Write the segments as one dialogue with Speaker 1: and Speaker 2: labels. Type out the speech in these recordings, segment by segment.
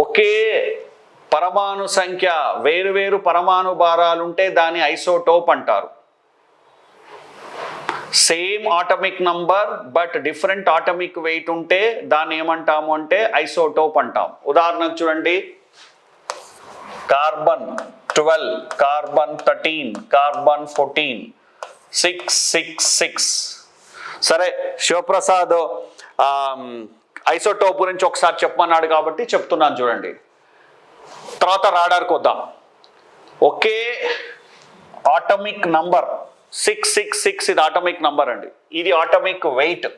Speaker 1: ఒకే పరమాణు సంఖ్య వేరు పరమాణు భారాలుంటే దాన్ని ఐసోటోప్ అంటారు. Same atomic number but different atomic weight ఉంటే దాన్ని ఏమంటాము అంటే ఐసోటోప్ అంటాం. ఉదాహరణకు చూడండి, కార్బన్ 12, కార్బన్ 13, కార్బన్ 14, 6, 6, 6. సరే, శివప్రసాద్ ఐసోటోప్ గురించి ఒకసారి చెప్పమన్నాడు కాబట్టి చెప్తున్నాను చూడండి. తర్వాత రాడార్కి వద్దాం. ఒకే ఆటమిక్ నంబర్ 666, ఇది ఆటమిక్ నంబర్ అండి, ఇది ఆటమిక్ వెయిట్.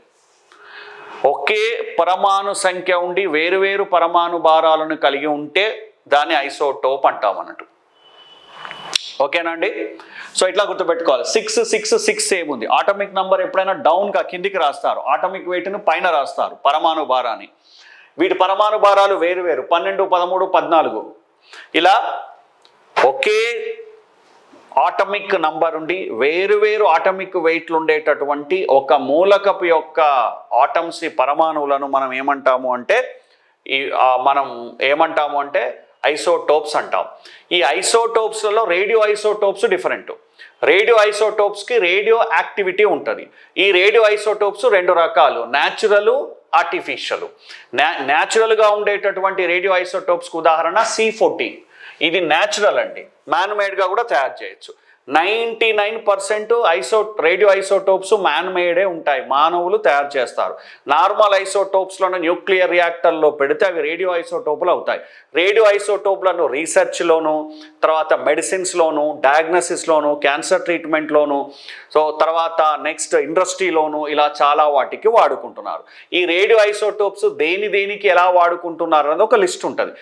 Speaker 1: ఒకే పరమాణు సంఖ్య ఉండి వేరు పరమాణు భారాలను కలిగి ఉంటే దాన్ని ఐసోటోప్ అంటాం అన్నట్టు. ఓకేనండి. సో ఇట్లా గుర్తుపెట్టుకోవాలి. 666 ఏముంది, ఆటమిక్ నంబర్ ఎప్పుడైనా డౌన్గా కిందికి రాస్తారు, ఆటమిక్ వెయిట్ను పైన రాస్తారు పరమాణు భారాన్ని. వీటి పరమాణు భారాలు వేరు 12, 13, 14. ఇలా ఒకే ఆటమిక్ నంబర్ ఉండి వేరు ఆటమిక్ వెయిట్లు ఉండేటటువంటి ఒక మూలకపు యొక్క ఆటమ్స్ పరమాణువులను మనం ఏమంటాము అంటే ఐసోటోప్స్ అంటాం. ఈ ఐసోటోప్స్లలో రేడియో ఐసోటోప్స్ డిఫరెంట్. రేడియో ఐసోటోప్స్కి రేడియో యాక్టివిటీ ఉంటుంది. ఈ రేడియో ఐసోటోప్స్ రెండు రకాలు, న్యాచురల్, ఆర్టిఫిషియల్. న్యాచురల్గా ఉండేటటువంటి రేడియో ఐసోటోప్స్కి ఉదాహరణ C14. ఇది న్యాచురల్ అండి, మ్యాన్మేడ్గా కూడా తయారు చేయొచ్చు. 99% రేడియో ఐసోటోప్స్ మ్యాన్మేడే ఉంటాయి, మానవులు తయారు చేస్తారు. నార్మల్ ఐసోటోప్స్లను న్యూక్లియర్ రియాక్టర్లో పెడితే అవి రేడియో ఐసోటోపులు అవుతాయి. రేడియో ఐసోటోప్లను రీసెర్చ్లోను, తర్వాత మెడిసిన్స్లోను, డయాగ్నోసిస్లోను, క్యాన్సర్ ట్రీట్మెంట్లోను, సో తర్వాత నెక్స్ట్ ఇండస్ట్రీలోను, ఇలా చాలా వాటికి వాడుకుంటున్నారు. ఈ రేడియో ఐసోటోప్స్ దేనికి ఎలా వాడుకుంటున్నారు అనేది ఒక లిస్ట్ ఉంటుంది.